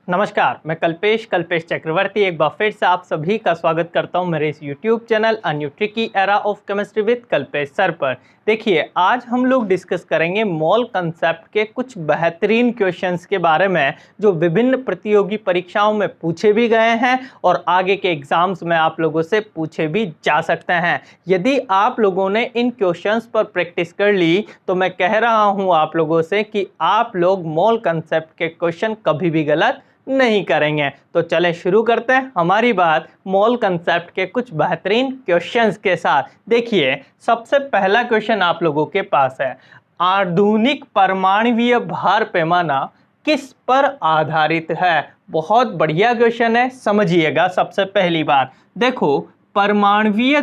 नमस्कार, मैं कल्पेश चक्रवर्ती एक बार फिर से आप सभी का स्वागत करता हूं मेरे इस YouTube channel a new tricky era of chemistry with Kalpesh sir पर। देखिए, आज हम लोग डिस्कस करेंगे मोल कंसेप्ट के कुछ बेहतरीन क्वेश्चंस के बारे में जो विभिन्न प्रतियोगी परीक्षाओं में पूछे भी गए हैं और आगे के एग्जाम्स में आप लोगों से पूछे भी जा सकते हैं। यदि आप लोगों ने इन क्वेश्चंस पर प्रैक्टिस कर ली तो मैं कह रहा हूं आप लोगों से कि आप लोग मोल कंसेप्ट के क्वेश्चन कभी भी गलत नहीं करेंगे। तो चलें शुरू करते हैं हमारी बात मोल कंसेप्ट के कुछ बेहतरीन क्वेश्चंस के साथ। देखिए, सबसे पहला क्वेश्चन आप लोगों के पास है, आधुनिक परमाणुवीय भार पैमाना किस पर आधारित है। बहुत बढ़िया क्वेश्चन है, समझिएगा। सबसे पहली बात देखो, परमाणुवीय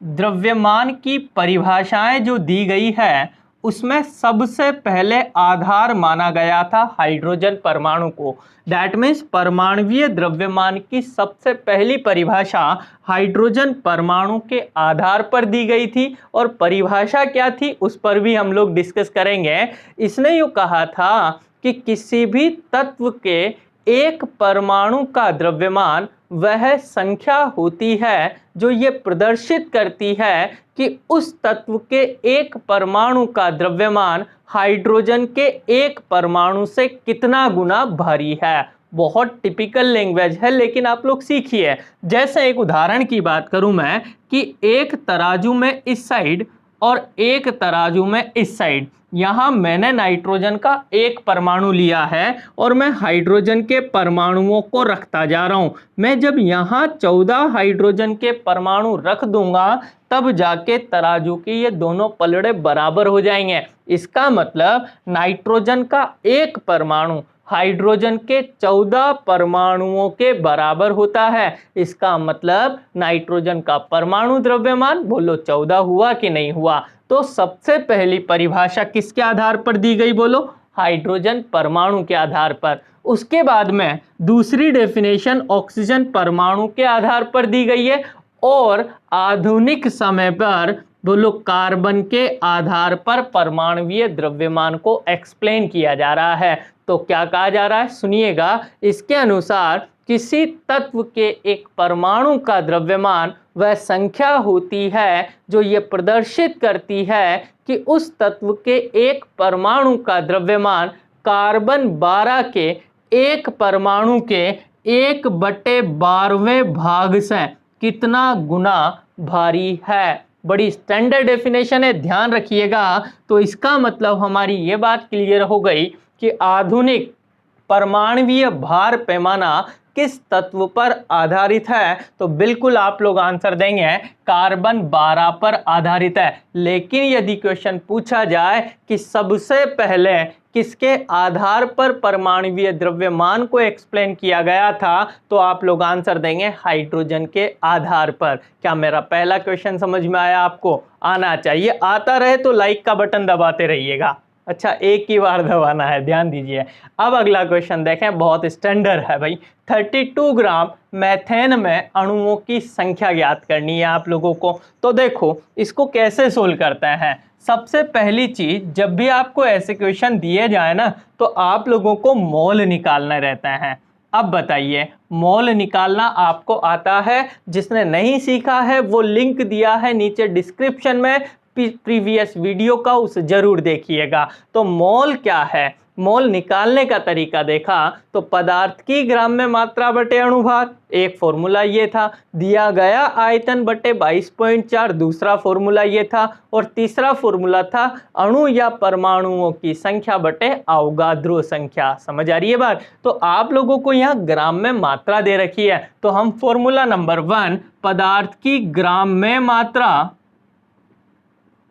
द्रव्यमान की परिभाषाएं जो दी गई है उसमें सबसे पहले आधार माना गया था हाइड्रोजन परमाणु को। दैट मीन्स परमाणुवीय द्रव्यमान की सबसे पहली परिभाषा हाइड्रोजन परमाणु के आधार पर दी गई थी। और परिभाषा क्या थी उस पर भी हम लोग डिस्कस करेंगे। इसने यूँ कहा था कि किसी भी तत्व के एक परमाणु का द्रव्यमान वह संख्या होती है जो ये प्रदर्शित करती है कि उस तत्व के एक परमाणु का द्रव्यमान हाइड्रोजन के एक परमाणु से कितना गुना भारी है। बहुत टिपिकल लैंग्वेज है, लेकिन आप लोग सीखिए। जैसे एक उदाहरण की बात करूं मैं कि एक तराजू में इस साइड और एक तराजू में इस साइड, यहाँ मैंने नाइट्रोजन का एक परमाणु लिया है और मैं हाइड्रोजन के परमाणुओं को रखता जा रहा हूँ। मैं जब यहाँ 14 हाइड्रोजन के परमाणु रख दूंगा तब जाके तराजू के ये दोनों पलड़े बराबर हो जाएंगे। इसका मतलब नाइट्रोजन का एक परमाणु हाइड्रोजन के 14 परमाणुओं के बराबर होता है। इसका मतलब नाइट्रोजन का परमाणु द्रव्यमान बोलो 14 हुआ कि नहीं हुआ। तो सबसे पहली परिभाषा किसके आधार पर दी गई बोलो, हाइड्रोजन परमाणु के आधार पर। उसके बाद में दूसरी डेफिनेशन ऑक्सीजन परमाणु के आधार पर दी गई है और आधुनिक समय पर बोलो कार्बन के आधार पर परमाणुवीय द्रव्यमान को एक्सप्लेन किया जा रहा है। तो क्या कहा जा रहा है सुनिएगा, इसके अनुसार किसी तत्व के एक परमाणु का द्रव्यमान वह संख्या होती है जो ये प्रदर्शित करती है कि उस तत्व के एक परमाणु का द्रव्यमान कार्बन 12 के एक परमाणु के 1/12वें भाग से कितना गुना भारी है। बड़ी स्टैंडर्ड डेफिनेशन है, ध्यान रखिएगा। तो इसका मतलब हमारी ये बात क्लियर हो गई कि आधुनिक परमाणुवीय भार पैमाना किस तत्व पर आधारित है। तो बिल्कुल आप लोग आंसर देंगे कार्बन 12 पर आधारित है। लेकिन यदि क्वेश्चन पूछा जाए कि सबसे पहले किसके आधार पर परमाणुवीय द्रव्यमान को एक्सप्लेन किया गया था तो आप लोग आंसर देंगे हाइड्रोजन के आधार पर। क्या मेरा पहला क्वेश्चन समझ में आया आपको? आना चाहिए। आता रहे तो लाइक का बटन दबाते रहिएगा। अच्छा, एक ही बार दबाना है, ध्यान दीजिए। अब अगला क्वेश्चन देखें, बहुत स्टैंडर्ड है भाई। 32 ग्राम मेथेन में अणुओं की संख्या ज्ञात करनी है आप लोगों को। तो देखो इसको कैसे सोल्व करते हैं। सबसे पहली चीज, जब भी आपको ऐसे क्वेश्चन दिए जाए ना तो आप लोगों को मोल निकालना रहता है। अब बताइए, मोल निकालना आपको आता है? जिसने नहीं सीखा है वो लिंक दिया है नीचे डिस्क्रिप्शन में प्रीवियस वीडियो का, उसे जरूर देखिएगा। तो मोल क्या है, मोल निकालने का तरीका देखा तो पदार्थ की ग्राम में मात्रा बटे अणुभार, एक फॉर्मूला ये था। दिया गया आयतन बटे 22.4, दूसरा फॉर्मूला ये था। और तीसरा फॉर्मूला था अणु या परमाणुओं की संख्या बटे अवोगाद्रो संख्या। समझ आ रही है बात? तो आप लोगों को यहाँ ग्राम में मात्रा दे रखी है तो हम फॉर्मूला नंबर 1 पदार्थ की ग्राम में मात्रा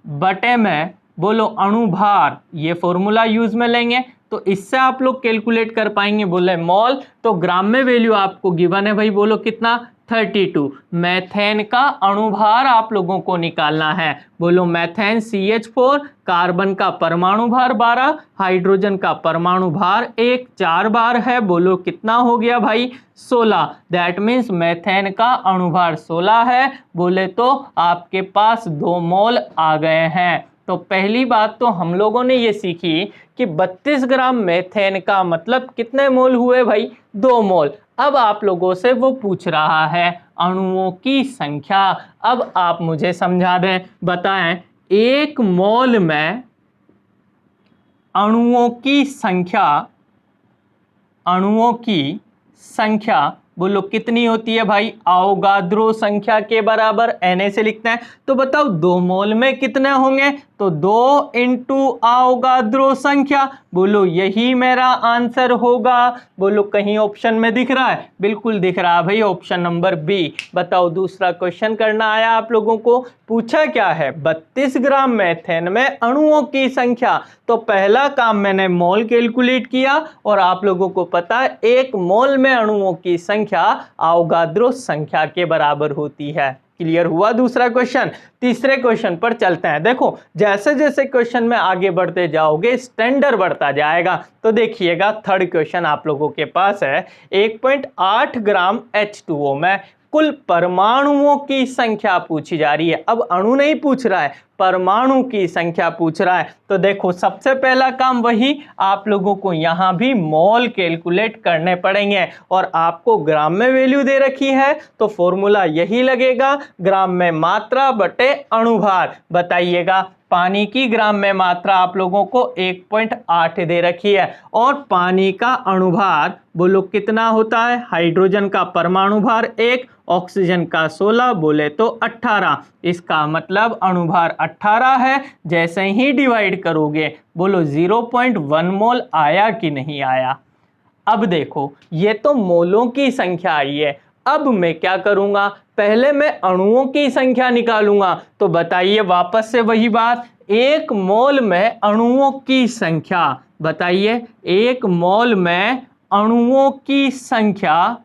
बटे में बोलो अणुभार, ये फॉर्मूला यूज में लेंगे तो इससे आप लोग कैलकुलेट कर पाएंगे। बोले मोल तो ग्राम में वैल्यू आपको गिवन है भाई, बोलो कितना 32। मैथेन का अणुभार आप लोगों को निकालना है। बोलो मैथेन CH4, कार्बन का परमाणु भार 12, हाइड्रोजन का परमाणु भार 1, 4 बार है। बोलो कितना हो गया भाई 16। दैट मीन्स मैथेन का अणुभार 16 है। बोले तो आपके पास 2 मोल आ गए हैं। तो पहली बात तो हम लोगों ने ये सीखी कि 32 ग्राम मेथेन का मतलब कितने मोल हुए भाई, 2 मोल। अब आप लोगों से वो पूछ रहा है अणुओं की संख्या। अब आप मुझे समझा दें, बताएं 1 मोल में अणुओं की संख्या, अणुओं की संख्या बोलो कितनी होती है भाई, अवोगाद्रो संख्या के बराबर Na से लिखते हैं। तो बताओ 2 मोल में कितने होंगे, तो 2 इंटू अवोगाद्रो संख्या। बोलो यही मेरा आंसर होगा। बोलो कहीं ऑप्शन में दिख रहा है, बिल्कुल दिख रहा है भाई, ऑप्शन नंबर बी। बताओ दूसरा क्वेश्चन करना आया आप लोगों को। पूछा क्या है, 32 ग्राम मेथेन में अणुओं की संख्या। तो पहला काम मैंने मोल कैलकुलेट किया और आप लोगों को पता है 1 मोल में अणुओं की संख्या अवोगाद्रो संख्या के बराबर होती है। क्लियर हुआ दूसरा क्वेश्चन। तीसरे क्वेश्चन पर चलते हैं। देखो जैसे जैसे क्वेश्चन में आगे बढ़ते जाओगे स्टैंडर्ड बढ़ता जाएगा। तो देखिएगा थर्ड क्वेश्चन आप लोगों के पास है, 1.8 ग्राम H2O में कुल परमाणुओं की संख्या पूछी जा रही है। अब अणु नहीं पूछ रहा है, परमाणु की संख्या पूछ रहा है। तो देखो सबसे पहला काम वही, आप लोगों को यहां भी मोल कैलकुलेट करने पड़ेंगे और आपको ग्राम में वैल्यू दे रखी है तो फॉर्मूला यही लगेगा, ग्राम में मात्रा बटे अणुभार। बताइएगा पानी की ग्राम में मात्रा आप लोगों को 1.8 दे रखी है और पानी का अणुभार बोलो कितना होता है, हाइड्रोजन का परमाणु भार 1, ऑक्सीजन का 16, बोले तो 18। इसका मतलब अणुभार 18 है। जैसे ही डिवाइड करोगे बोलो 0.1 मोल आया कि नहीं आया। अब देखो ये तो मोलों की संख्या आई है। अब मैं क्या करूंगा, पहले मैं अणुओं की संख्या निकालूंगा। तो बताइए वापस से वही बात, 1 मोल में अणुओं की संख्या। बताइए 1 मोल में अणुओं की संख्या,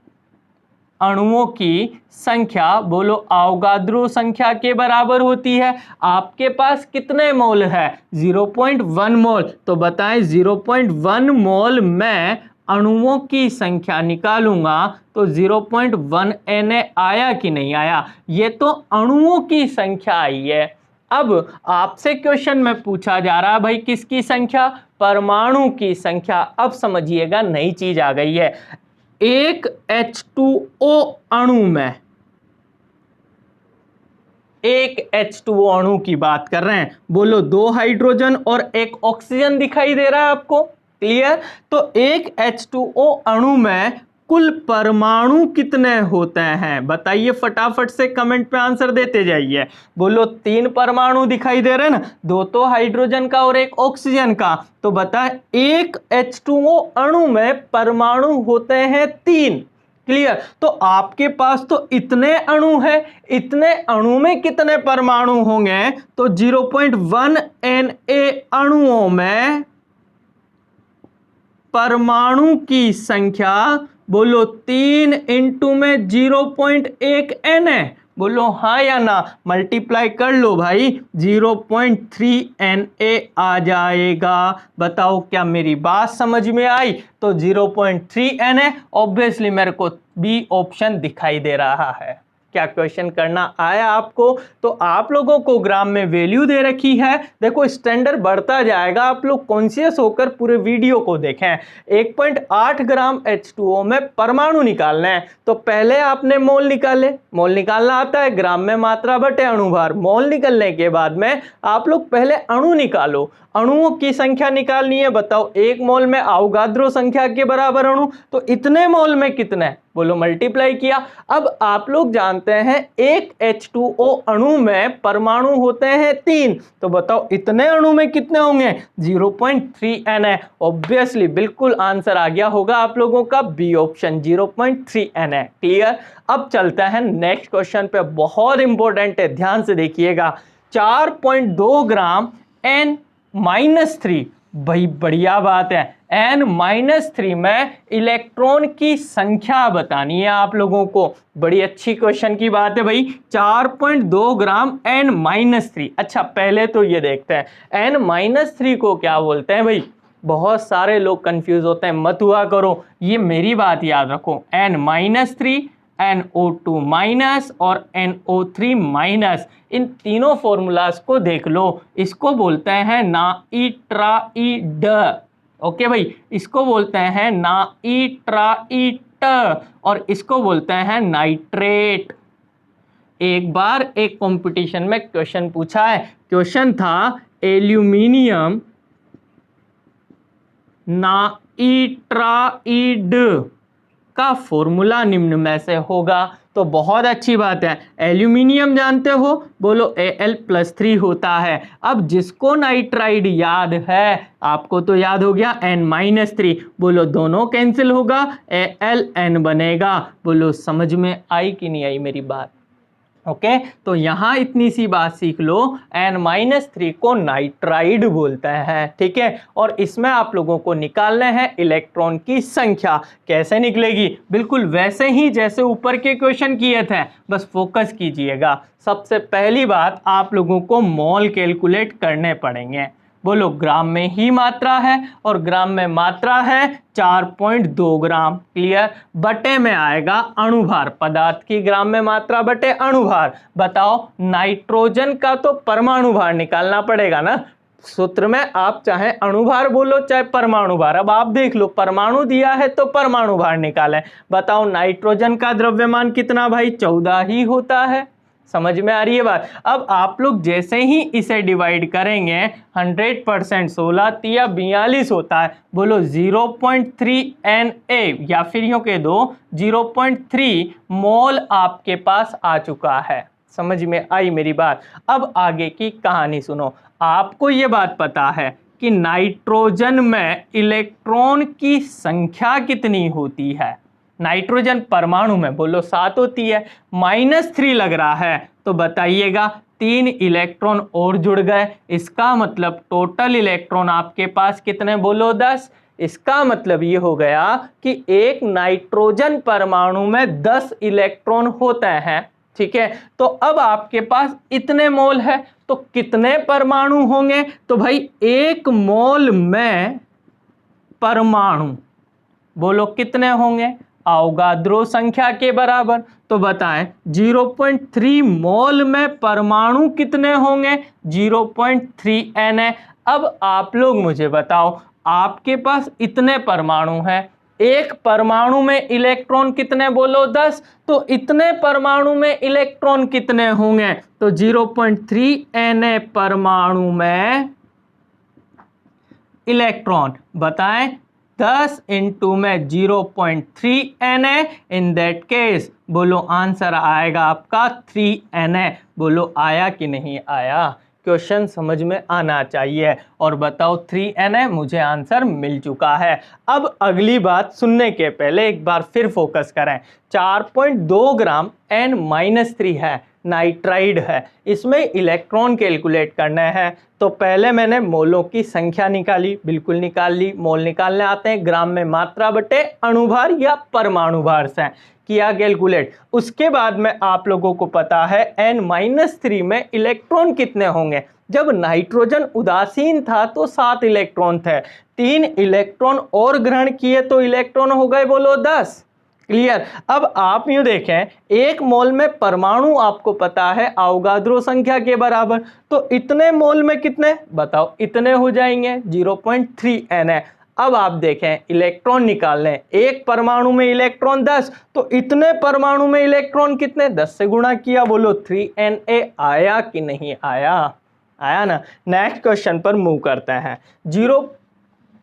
अणुओं की संख्या बोलो अवोगाद्रो संख्या के बराबर होती है। आपके पास कितने मोल है, 0.1 मोल। तो बताएं 0.1 मोल में अणुओं की संख्या निकालूंगा तो 0.1 Na आया कि नहीं आया। ये तो अणुओं की संख्या आई है। अब आपसे क्वेश्चन में पूछा जा रहा है भाई किसकी संख्या, परमाणु की संख्या। अब समझिएगा नई चीज आ गई है, एक H2O अणु में, एक H2O अणु की बात कर रहे हैं। बोलो 2 हाइड्रोजन और 1 ऑक्सीजन दिखाई दे रहा है आपको, क्लियर। तो एक H2O अणु में कुल परमाणु कितने होते हैं, बताइए फटाफट से कमेंट पे आंसर देते जाइए। बोलो 3 परमाणु दिखाई दे रहे हैं ना, 2 तो हाइड्रोजन का और 1 ऑक्सीजन का। तो बताएं एक H2O अणु में परमाणु होते हैं 3, क्लियर। तो आपके पास तो इतने अणु हैं, इतने अणु में कितने परमाणु होंगे, तो 0.1 Na अणुओं में परमाणु की संख्या बोलो 3 इंटू में 0.1 Na। बोलो हाँ या ना, मल्टीप्लाई कर लो भाई, 0.3 Na आ जाएगा। बताओ क्या मेरी बात समझ में आई। तो 0.3 Na ऑब्वियसली मेरे को बी ऑप्शन दिखाई दे रहा है। क्या क्वेश्चन करना आया आपको। तो आप लोगों को ग्राम में वैल्यू दे रखी है। देखो स्टैंडर्ड बढ़ता जाएगा, आप लोग कॉन्शियस होकर पूरे वीडियो को देखें। 1.8 ग्राम H2O में परमाणु निकालना है तो पहले आपने मोल निकाले, मोल निकालना आता है, ग्राम में मात्रा बटे अणुभार। मोल निकलने के बाद में आप लोग पहले अणु निकालो, अणुओं की संख्या निकालनी है। बताओ 1 मोल में अवोगाद्रो संख्या के बराबर अणु, तो इतने मोल में कितने, बोलो मल्टीप्लाई किया। अब आप लोग जानते हैं एक H2O अणु में परमाणु होते हैं 3, तो बताओ इतने अणु में कितने होंगे, 0.3 Na। ऑब्वियसली बिल्कुल आंसर आ गया होगा आप लोगों का बी ऑप्शन, 0.3 Na। क्लियर। अब चलता है नेक्स्ट क्वेश्चन पे, बहुत इंपॉर्टेंट है, ध्यान से देखिएगा। 4.2 ग्राम N-3, भाई बढ़िया बात है, N-3 में इलेक्ट्रॉन की संख्या बतानी है आप लोगों को। बड़ी अच्छी क्वेश्चन की बात है भाई, 4.2 ग्राम N-3। अच्छा पहले तो ये देखते हैं N-3 को क्या बोलते हैं भाई, बहुत सारे लोग कंफ्यूज होते हैं, मत हुआ करो, ये मेरी बात याद रखो। N-3 NO2 माइनस और NO3 माइनस, इन तीनों फॉर्मूलाज को देख लो। इसको बोलते हैं नाइट्राइड। ओके भाई, इसको बोलते हैं नाइट्राइट और इसको बोलते हैं नाइट्रेट। एक बार एक कंपटीशन में क्वेश्चन पूछा है, क्वेश्चन था एल्यूमिनियम नाइट्राइड का फॉर्मूला निम्न में से होगा। तो बहुत अच्छी बात है, एल्यूमिनियम जानते हो, बोलो Al+3 होता है। अब जिसको नाइट्राइड याद है, आपको तो याद हो गया N-3, बोलो दोनों कैंसिल होगा, AlN बनेगा। बोलो समझ में आई कि नहीं आई मेरी बात? ओके, तो यहाँ इतनी सी बात सीख लो, N-3 को नाइट्राइड बोलते हैं, ठीक है। और इसमें आप लोगों को निकालने हैं इलेक्ट्रॉन की संख्या। कैसे निकलेगी? बिल्कुल वैसे ही जैसे ऊपर के क्वेश्चन किए थे, बस फोकस कीजिएगा। सबसे पहली बात, आप लोगों को मोल कैलकुलेट करने पड़ेंगे। बोलो ग्राम में ही मात्रा है और ग्राम में मात्रा है 4.2 ग्राम। क्लियर? बटे में आएगा अणुभार, पदार्थ की ग्राम में मात्रा बटे अणुभार। बताओ, नाइट्रोजन का तो परमाणु भार निकालना पड़ेगा ना। सूत्र में आप चाहे अणुभार बोलो चाहे परमाणु भार, अब आप देख लो, परमाणु दिया है तो परमाणु भार निकालें। बताओ नाइट्रोजन का द्रव्यमान कितना भाई? 14 ही होता है। समझ में आ रही है बात? अब आप लोग जैसे ही इसे डिवाइड करेंगे, 100% 16 तिया 42 होता है। बोलो 0.3 Na, या फिर यूं कह दो 0.3 मोल आपके पास आ चुका है। समझ में आई मेरी बात? अब आगे की कहानी सुनो। आपको ये बात पता है कि नाइट्रोजन में इलेक्ट्रॉन की संख्या कितनी होती है? नाइट्रोजन परमाणु में बोलो 7 होती है, -3 लग रहा है, तो बताइएगा 3 इलेक्ट्रॉन और जुड़ गए। इसका मतलब टोटल इलेक्ट्रॉन आपके पास कितने? बोलो 10। इसका मतलब ये हो गया कि एक नाइट्रोजन परमाणु में 10 इलेक्ट्रॉन होते हैं, ठीक है। तो अब आपके पास इतने मोल है, तो कितने परमाणु होंगे? तो भाई 1 मोल में परमाणु, बोलो कितने होंगे? अवोगाद्रो संख्या के बराबर। तो बताएं 0.3 मोल में परमाणु कितने होंगे? 0.3 Na। अब आप लोग मुझे बताओ, आपके पास इतने परमाणु हैं, एक परमाणु में इलेक्ट्रॉन कितने? बोलो 10। तो इतने परमाणु में इलेक्ट्रॉन कितने होंगे? तो 0.3 Na परमाणु में इलेक्ट्रॉन, बताएं 10 इंटू में 0.3 Na। इन दैट केस बोलो आंसर आएगा आपका 3 Na। बोलो आया कि नहीं आया? क्वेश्चन समझ में आना चाहिए। और बताओ 3 Na, मुझे आंसर मिल चुका है। अब अगली बात सुनने के पहले एक बार फिर फोकस करें। 4.2 ग्राम N-3 है, नाइट्राइड है, इसमें इलेक्ट्रॉन कैलकुलेट करना है। तो पहले मैंने मोलों की संख्या निकाली, बिल्कुल निकाल ली। मोल निकालने आते हैं ग्राम में मात्रा बटे अणुभार या परमाणु भार से, किया कैलकुलेट। उसके बाद में आप लोगों को पता है N-3 में इलेक्ट्रॉन कितने होंगे। जब नाइट्रोजन उदासीन था तो 7 इलेक्ट्रॉन थे, 3 इलेक्ट्रॉन और ग्रहण किए तो इलेक्ट्रॉन हो गए बोलो 10। क्लियर? अब आप यूं देखें, 1 मोल में परमाणु आपको पता है अवोगाद्रो संख्या के बराबर, तो इतने मोल में कितने? बताओ, इतने हो जाएंगे 0.3 Na। अब आप देखें इलेक्ट्रॉन निकालने, एक परमाणु में इलेक्ट्रॉन 10, तो इतने परमाणु में इलेक्ट्रॉन कितने? 10 से गुणा किया, बोलो 3 Na। आया कि नहीं आया? आया ना। नेक्स्ट क्वेश्चन पर मूव करते हैं।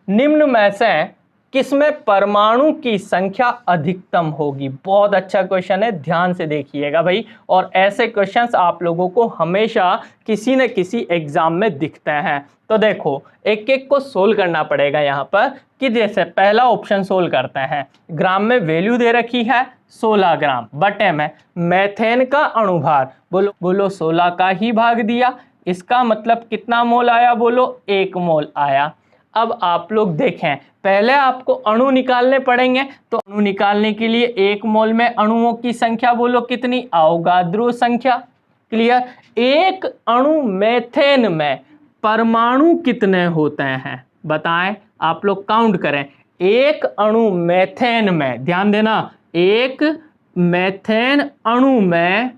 निम्न में से किसमें परमाणु की संख्या अधिकतम होगी? बहुत अच्छा क्वेश्चन है, ध्यान से देखिएगा भाई। और ऐसे क्वेश्चंस आप लोगों को हमेशा किसी न किसी एग्जाम में दिखते हैं। तो देखो, एक एक को सोल्व करना पड़ेगा यहाँ पर। कि जैसे पहला ऑप्शन सोल्व करते हैं, ग्राम में वैल्यू दे रखी है 16 ग्राम, बटे में मेथेन का अणुभार, बोलो 16 का ही भाग दिया। इसका मतलब कितना मोल आया? बोलो 1 मोल आया। अब आप लोग देखें, पहले आपको अणु निकालने पड़ेंगे, तो अणु निकालने के लिए 1 मोल में अणुओं की संख्या बोलो कितनी? अवोगाद्रो संख्या। क्लियर? एक अणु मेथेन में परमाणु कितने होते हैं? बताएं, आप लोग काउंट करें। एक अणु मेथेन में, ध्यान देना, एक मेथेन अणु में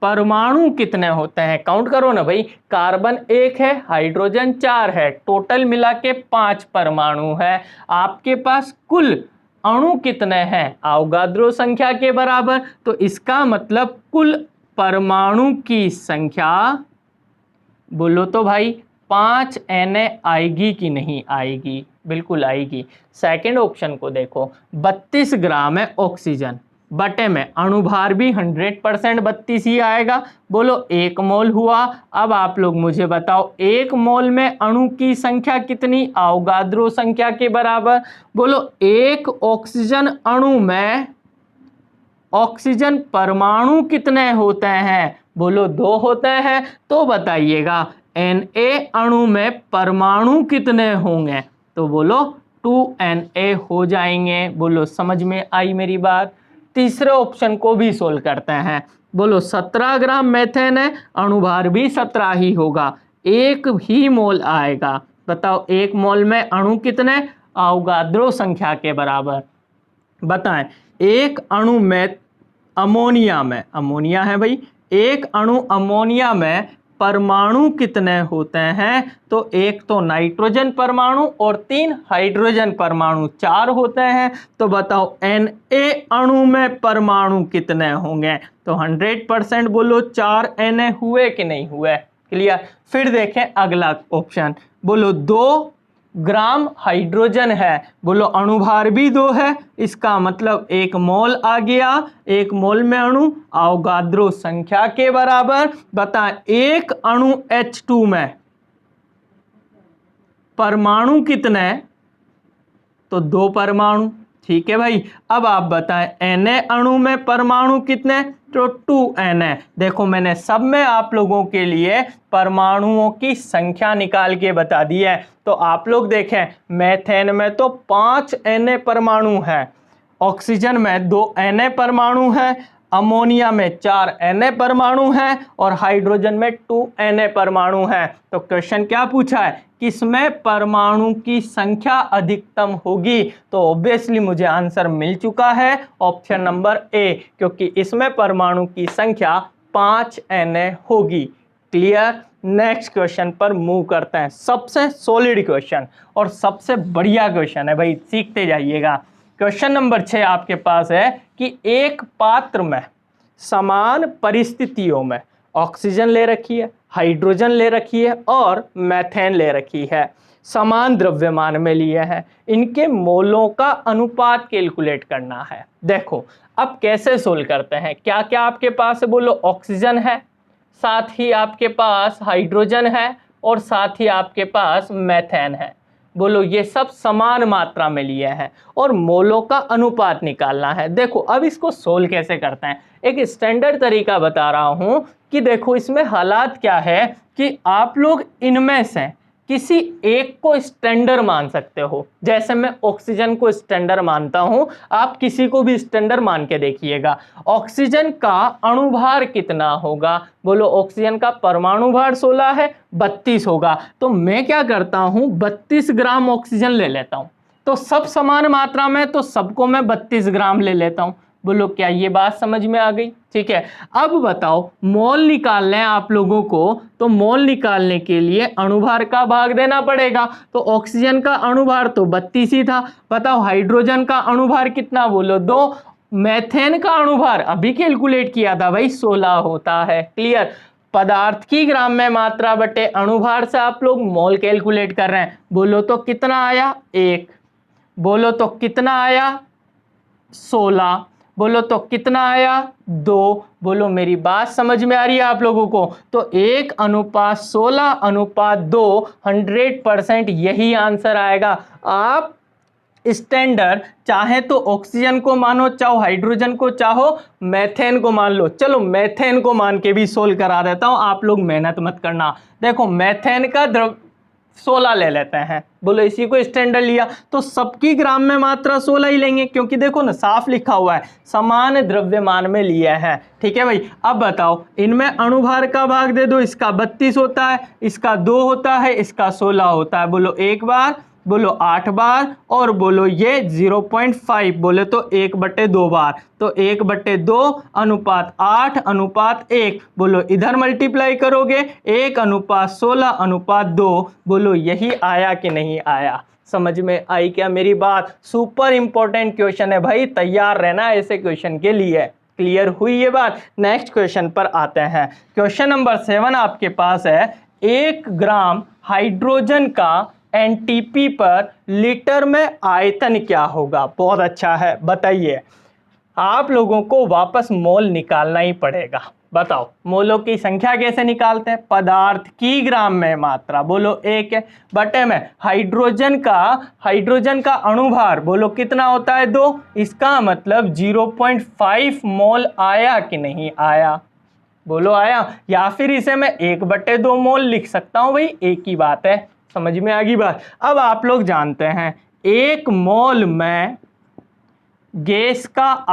परमाणु कितने होते हैं? काउंट करो ना भाई, कार्बन 1 है, हाइड्रोजन 4 है, टोटल मिला के 5 परमाणु है। आपके पास कुल अणु कितने हैं? अवोगाद्रो संख्या के बराबर। तो इसका मतलब कुल परमाणु की संख्या, बोलो तो भाई 5 Na आएगी कि नहीं आएगी? बिल्कुल आएगी। सेकंड ऑप्शन को देखो, 32 ग्राम है ऑक्सीजन, बटे में अणुभार भी 100% 32 ही आएगा। बोलो 1 मोल हुआ। अब आप लोग मुझे बताओ 1 मोल में अणु की संख्या कितनी? अवोगाद्रो संख्या के बराबर। बोलो 1 ऑक्सीजन अणु में ऑक्सीजन परमाणु कितने होते हैं? बोलो 2 होते हैं। तो बताइएगा Na अणु में परमाणु कितने होंगे? तो बोलो 2Na हो जाएंगे। बोलो समझ में आई मेरी बात? तीसरे ऑप्शन को भी सोल्व करते हैं। बोलो 17 ग्राम मेथेन है, अणुभार भी 17 ही होगा, 1 ही मोल आएगा। बताओ 1 मोल में अणु कितने? अवोगाद्रो संख्या के बराबर। बताएं, एक अणु में अमोनिया में, अमोनिया है भाई, एक अणु अमोनिया में परमाणु कितने होते हैं? तो एक तो नाइट्रोजन परमाणु और 3 हाइड्रोजन परमाणु, 4 होते हैं। तो बताओ Na अणु में परमाणु कितने होंगे? तो 100% बोलो 4 Na हुए कि नहीं हुए? क्लियर? फिर देखें अगला ऑप्शन। बोलो 2 ग्राम हाइड्रोजन है, बोलो अणुभार भी 2 है, इसका मतलब 1 मोल आ गया। 1 मोल में अणु अवोगाद्रो संख्या के बराबर। बता एक अणु H2 में परमाणु कितने? तो 2 परमाणु। ठीक है भाई। अब आप बताएं Na अणु में परमाणु कितने? तो 2Na। देखो मैंने सब में आप लोगों के लिए परमाणुओं की संख्या निकाल के बता दी है। तो आप लोग देखें, मेथेन में तो 5 Na परमाणु है, ऑक्सीजन में 2 Na परमाणु है, अमोनिया में 4 Na परमाणु है और हाइड्रोजन में 2 Na परमाणु है। तो क्वेश्चन क्या पूछा है? किसमें परमाणु की संख्या अधिकतम होगी? तो ऑब्वियसली मुझे आंसर मिल चुका है, ऑप्शन नंबर ए, क्योंकि इसमें परमाणु की संख्या 5 Na होगी। क्लियर? नेक्स्ट क्वेश्चन पर मूव करते हैं। सबसे सॉलिड क्वेश्चन और सबसे बढ़िया क्वेश्चन है भाई, सीखते जाइएगा। क्वेश्चन नंबर 6 आपके पास है कि एक पात्र में समान परिस्थितियों में ऑक्सीजन ले रखी है, हाइड्रोजन ले रखी है और मेथेन ले रखी है, समान द्रव्यमान में लिए हैं, इनके मोलों का अनुपात कैलकुलेट करना है। देखो अब कैसे सोल्व करते हैं। क्या क्या आपके पास है? बोलो ऑक्सीजन है, साथ ही आपके पास हाइड्रोजन है और साथ ही आपके पास मेथेन है। बोलो ये सब समान मात्रा में लिए हैं और मोलों का अनुपात निकालना है। देखो अब इसको सोल्व कैसे करते हैं, एक स्टैंडर्ड तरीका बता रहा हूं कि देखो इसमें हालात क्या है कि आप लोग इनमें से किसी एक को स्टैंडर्ड मान सकते हो। जैसे मैं ऑक्सीजन को स्टैंडर्ड मानता हूं, आप किसी को भी स्टैंडर्ड मान के देखिएगा। ऑक्सीजन का अणुभार कितना होगा? बोलो ऑक्सीजन का परमाणु भार 16 है, 32 होगा। तो मैं क्या करता हूं, 32 ग्राम ऑक्सीजन ले लेता हूं। तो सब समान मात्रा में, तो सबको मैं 32 ग्राम ले लेता हूं। बोलो क्या ये बात समझ में आ गई? ठीक है। अब बताओ मोल निकालने हैं आप लोगों को, तो मोल निकालने के लिए अणुभार का भाग देना पड़ेगा। तो ऑक्सीजन का अणुभार तो 32 ही था। बताओ हाइड्रोजन का अणुभार कितना? बोलो 2। मेथेन का अणुभार अभी कैलकुलेट किया था भाई, 16 होता है। क्लियर? पदार्थ की ग्राम में मात्रा बटे अणुभार से आप लोग मोल कैलकुलेट कर रहे हैं। बोलो तो कितना आया? 1। बोलो तो कितना आया? 16। बोलो तो कितना आया? 2। बोलो मेरी बात समझ में आ रही है आप लोगों को? तो 1:16:2 100% यही आंसर आएगा। आप स्टैंडर्ड चाहे तो ऑक्सीजन को मानो, चाहो हाइड्रोजन को, चाहो मेथेन को मान लो। चलो मेथेन को मान के भी सोल्व करा देता हूं, आप लोग मेहनत मत करना। देखो मेथेन का 16 ले लेते हैं। बोलो इसी को स्टैंडर्ड लिया तो सबकी ग्राम में मात्रा 16 ही लेंगे, क्योंकि देखो ना साफ लिखा हुआ है समान द्रव्यमान में लिया है। ठीक है भाई। अब बताओ इनमें अणुभार का भाग दे दो, इसका 32 होता है, इसका 2 होता है, इसका 16 होता है। बोलो एक बार बोलो 8 बार, और बोलो ये 0.5, बोले तो 1/2 बार, तो 1/2 अनुपात 8 अनुपात 1, बोलो इधर मल्टीप्लाई करोगे 1:16:2, बोलो यही आया कि नहीं आया। समझ में आई क्या मेरी बात? सुपर इंपॉर्टेंट क्वेश्चन है भाई, तैयार रहना ऐसे क्वेश्चन के लिए। क्लियर हुई ये बात? नेक्स्ट क्वेश्चन पर आते हैं। क्वेश्चन नंबर 7 आपके पास है, 1 ग्राम हाइड्रोजन का एनटीपी पर लीटर में आयतन क्या होगा? बहुत अच्छा है, बताइए। आप लोगों को वापस मोल निकालना ही पड़ेगा। बताओ मोलों की संख्या कैसे निकालते हैं? पदार्थ की ग्राम में मात्रा, बोलो 1 है, बटे में हाइड्रोजन का अणुभार, बोलो कितना होता है? 2। इसका मतलब 0.5 मोल आया कि नहीं आया? बोलो आया। या फिर इसे मैं 1/2 मोल लिख सकता हूं, भाई एक ही बात है। समझ में आ गई बात? अब आप लोग जानते हैं 1 मोल में गैस का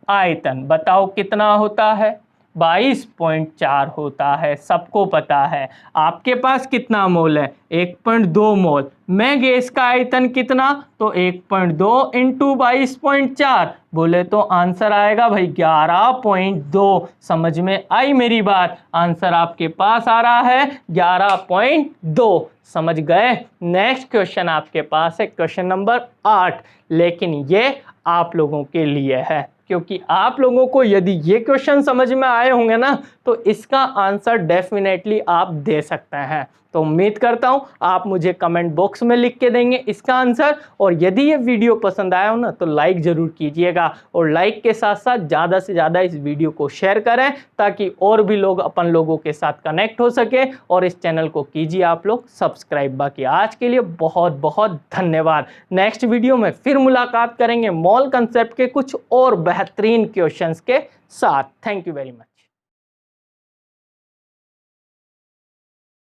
आयतन बताओ कितना होता है? 22.4 होता है, सबको पता है। आपके पास कितना मोल है? 1.2 मोल। में गैस का आयतन कितना? तो 1.2 इंटू 22.4, बोले तो आंसर आएगा भाई 11.2। समझ में आई मेरी बात? आंसर आपके पास आ रहा है 11.2। समझ गए? नेक्स्ट क्वेश्चन आपके पास है क्वेश्चन नंबर 8, लेकिन ये आप लोगों के लिए है, क्योंकि आप लोगों को यदि ये क्वेश्चन समझ में आए होंगे ना, तो इसका आंसर डेफिनेटली आप दे सकते हैं। तो उम्मीद करता हूं आप मुझे कमेंट बॉक्स में लिख के देंगे इसका आंसर। और यदि ये वीडियो पसंद आया हो ना, तो लाइक जरूर कीजिएगा, और लाइक के साथ साथ ज़्यादा से ज़्यादा इस वीडियो को शेयर करें, ताकि और भी लोग अपन लोगों के साथ कनेक्ट हो सके। और इस चैनल को कीजिए आप लोग सब्सक्राइब। बाकी आज के लिए बहुत बहुत धन्यवाद। नेक्स्ट वीडियो में फिर मुलाकात करेंगे मोल कंसेप्ट के कुछ और बेहतरीन क्वेश्चंस के साथ। Thank you very much.